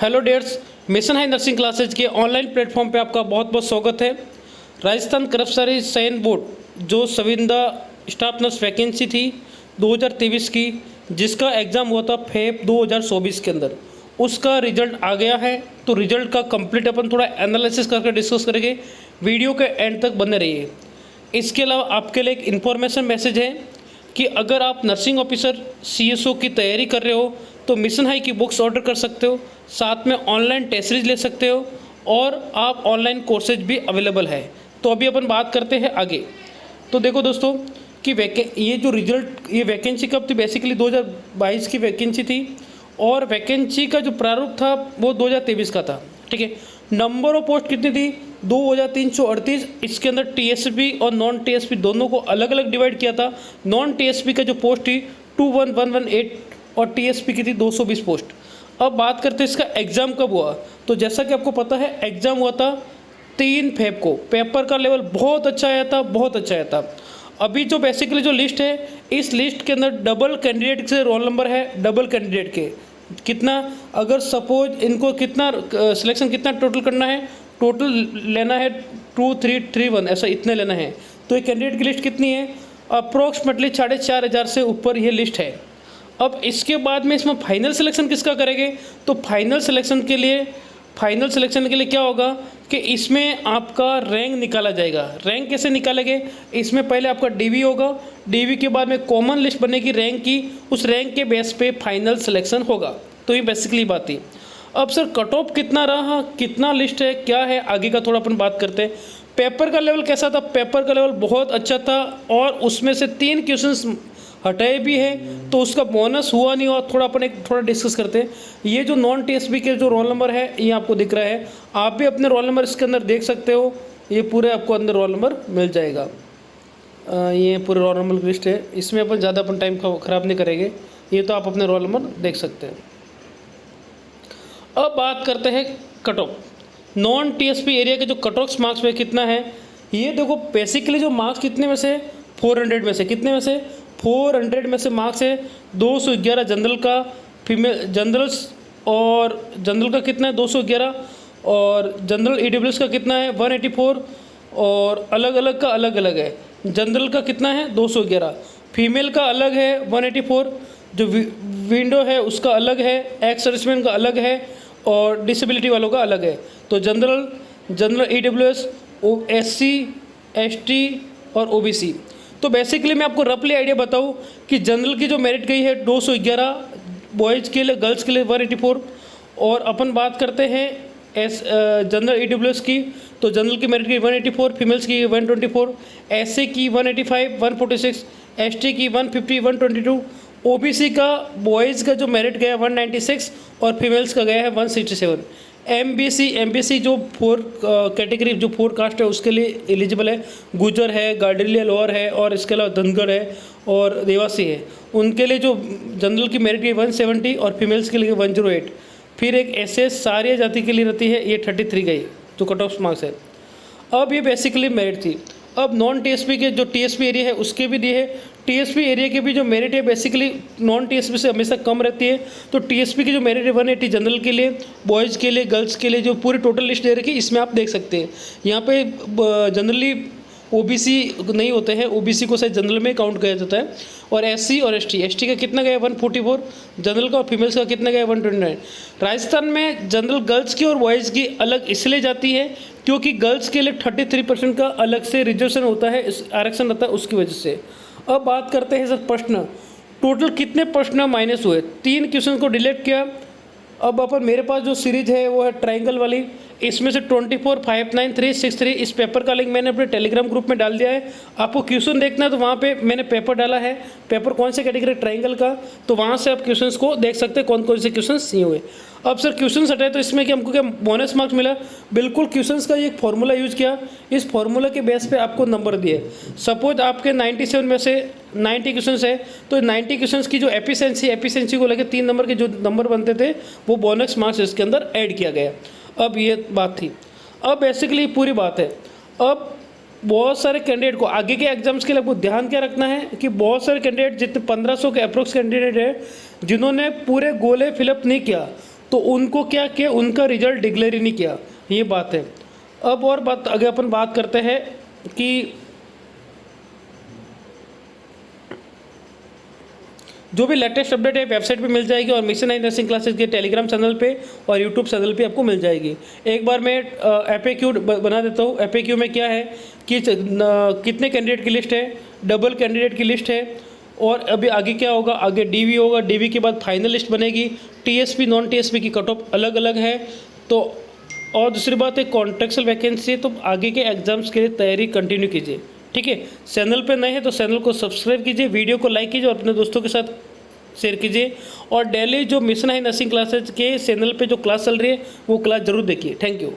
Hello dears, mission high nursing classes के online platform पे आपका बहुत बहुत स्वागत है। राजस्थान कर्मचारी चयन बोर्ड जो संविदा स्टाफ नर्स वैकेंसी थी 2023 की, जिसका एग्ज़ाम हुआ था फेब 2024 के अंदर, उसका रिजल्ट आ गया है। तो रिजल्ट का कंप्लीट अपन थोड़ा एनालिसिस करके डिस्कस करेंगे। वीडियो के एंड तक बने रहिए। इसके अलावा आपके लिए एक इन्फॉर्मेशन मैसेज है कि अगर आप नर्सिंग ऑफिसर CSO की तैयारी कर रहे हो तो मिशन हाई की बुक्स ऑर्डर कर सकते हो, साथ में ऑनलाइन टेस्ट सीरीज ले सकते हो और आप ऑनलाइन कोर्सेज भी अवेलेबल है। तो अभी अपन बात करते हैं आगे। तो देखो दोस्तों कि ये जो रिजल्ट, ये वैकेंसी कब थी, बेसिकली 2022 की वैकेंसी थी और वैकेंसी का जो प्रारूप था वो 2023 का था। ठीक है, नंबर ऑफ पोस्ट कितनी थी, 2338। इसके अंदर TSP और नॉन TSP दोनों को अलग अलग डिवाइड किया था। नॉन TSP का जो पोस्ट थी 21118 और TSP की थी 220 पोस्ट। अब बात करते हैं इसका एग्ज़ाम कब हुआ। तो जैसा कि आपको पता है एग्ज़ाम हुआ था 3 फेब को। पेपर का लेवल बहुत अच्छा आया था, बहुत अच्छा आया था। अभी जो बेसिकली जो लिस्ट है, इस लिस्ट के अंदर डबल कैंडिडेट से रोल नंबर है, डबल कैंडिडेट के कितना, अगर सपोज इनको कितना सिलेक्शन कितना टोटल करना है, टोटल लेना है 2331, ऐसा इतने लेना है। तो ये कैंडिडेट की लिस्ट कितनी है, अप्रोक्सीमेटली 4500 से ऊपर ये लिस्ट है। अब इसके बाद में इसमें फाइनल सिलेक्शन किसका करेंगे, तो फाइनल सिलेक्शन के लिए क्या होगा कि इसमें आपका रैंक निकाला जाएगा। रैंक कैसे निकालेंगे, इसमें पहले आपका DV होगा, DV के बाद में कॉमन लिस्ट बनेगी रैंक की, उस रैंक के बेस पे फाइनल सिलेक्शन होगा। तो ये बेसिकली बात थी। अब सर कट ऑफ कितना रहा, कितना लिस्ट है, क्या है, आगे का थोड़ा अपन बात करते हैं। पेपर का लेवल कैसा था, पेपर का लेवल बहुत अच्छा था और उसमें से 3 क्वेश्चंस हटाए भी है, तो उसका बोनस हुआ नहीं हुआ थोड़ा अपन थोड़ा डिस्कस करते हैं। ये जो नॉन TSP के जो रोल नंबर है ये आपको दिख रहा है, आप भी अपने रोल नंबर इसके अंदर देख सकते हो। ये पूरे आपको अंदर रोल नंबर मिल जाएगा। ये पूरे रोल नंबर की लिस्ट है, इसमें अपन ज़्यादा अपन टाइम ख़राब नहीं करेंगे। ये तो आप अपने रोल नंबर देख सकते हैं। अब बात करते हैं cut off. Non TSP area के जो कट ऑफ मार्क्स में कितना है, ये देखो बेसिकली जो मार्क्स कितने में से, 400 में से, कितने में से 400 में से मार्क्स है 211 जनरल का, फीमेल जनरल्स और जनरल का कितना है 211, और जनरल EWS का कितना है 184, और अलग अलग का अलग अलग है। जनरल का कितना है 211, फीमेल का अलग है 184, जो विंडो है उसका अलग है, एक्स सर्विसमैन का अलग है और डिसेबिलिटी वालों का अलग है। तो जनरल EWS, SC, ST और OBC। तो बेसिकली मैं आपको रफली आइडिया बताऊं कि जनरल की जो मेरिट गई है 211, बॉयज़ के लिए, गर्ल्स के लिए 184, और अपन बात करते हैं जनरल EWS की, तो जनरल की मेरिट गई 184, फीमेल्स की 124, SC की 185, 146, ST की 150, 122, OBC का बॉयज़ का जो मेरिट गया 196 और फीमेल्स का गया है 167। MBC जो 4 कैटेगरी, जो 4 कास्ट है उसके लिए एलिजिबल है। गुजर है, गार्डरिया लोअर है और इसके अलावा धनगढ़ है और देवासी है। उनके लिए जो जनरल की मेरिट है 170 और फीमेल्स के लिए 108। फिर एक SS सारी जाति के लिए रहती है, ये 33 गई जो कट ऑफ मार्क्स है। अब ये बेसिकली मेरिट थी। अब नॉन TSP के जो TSP एरिया है उसके भी दिए है। TSP एरिया के भी जो मेरिट है बेसिकली नॉन TSP से हमेशा कम रहती है। तो TSP की जो मेरिट है 180 जनरल के लिए, बॉयज़ के लिए, गर्ल्स के लिए, जो पूरी टोटल लिस्ट दे रखी है इसमें आप देख सकते हैं। यहाँ पे जनरली OBC नहीं होते हैं, OBC को शायद जनरल में काउंट किया जाता है। और SC और ST का कितना गया 144 जनरल का, और फीमेल्स का कितना गया 129। राजस्थान में जनरल गर्ल्स की और बॉयज़ की अलग इसलिए जाती है क्योंकि गर्ल्स के लिए 33% का अलग से रिजर्वेशन होता है, आरक्षण रहता है, उसकी वजह से। अब बात करते हैं सर प्रश्न, टोटल कितने प्रश्न माइनस हुए, 3 क्वेश्चन को डिलीट किया। अब अपन मेरे पास जो सीरीज है वो है ट्रायंगल वाली, इसमें से 24, 5, 9, 3, 6, 3, इस पेपर का लिंक मैंने अपने टेलीग्राम ग्रुप में डाल दिया है। आपको क्वेश्चन देखना है तो वहाँ पे मैंने पेपर डाला है, पेपर कौन से कैटेगरी ट्रायंगल का, तो वहाँ से आप क्वेश्चंस को देख सकते हैं कौन कौन से क्वेश्चंस नहीं हुए। अब सर क्वेश्चन हटाए तो इसमें कि हमको क्या बोनस मार्क्स मिला, बिल्कुल क्वेश्चंस का एक फॉर्मूला यूज़ किया, इस फॉर्मूला के बेस पे आपको नंबर दिए। सपोज आपके 97 में से 90 क्वेश्चंस है, तो 90 क्वेश्चंस की जो एफिशिएंसी को लेकर 3 नंबर के जो नंबर बनते थे वो बोनस मार्क्स इसके अंदर ऐड किया गया। अब ये बात थी। अब बेसिकली पूरी बात है, अब बहुत सारे कैंडिडेट को आगे के एग्जाम्स के लिए आपको ध्यान क्या रखना है कि बहुत सारे कैंडिडेट जितने 1500 के अप्रोक्स कैंडिडेट है जिन्होंने पूरे गोले फिलअप नहीं किया, तो उनको क्या किया, उनका रिजल्ट डिक्लेयर ही नहीं किया, ये बात है। अब और बात आगे अपन बात करते हैं कि जो भी लेटेस्ट अपडेट है वेबसाइट पे मिल जाएगी और मिशन 9 नर्सिंग क्लासेस के टेलीग्राम चैनल पे और यूट्यूब चैनल पे आपको मिल जाएगी। एक बार मैं FAQ बना देता हूँ। FAQ में क्या है कि कितने कैंडिडेट की लिस्ट है, डबल कैंडिडेट की लिस्ट है, और अभी आगे क्या होगा, आगे DV होगा, DV के बाद फाइनल लिस्ट बनेगी, TSP नॉन TSP की कट ऑफ अलग अलग है। तो और दूसरी बात है कॉन्ट्रेक्चुअल वैकेंसी, तो आगे के एग्जाम्स के लिए तैयारी कंटिन्यू कीजिए, ठीक है। चैनल पे नए हैं तो चैनल को सब्सक्राइब कीजिए, वीडियो को लाइक कीजिए और अपने दोस्तों के साथ शेयर कीजिए, और डेली जो मिशन है नर्सिंग क्लासेज के चैनल पे जो क्लास चल रही है वो क्लास ज़रूर देखिए। Thank you.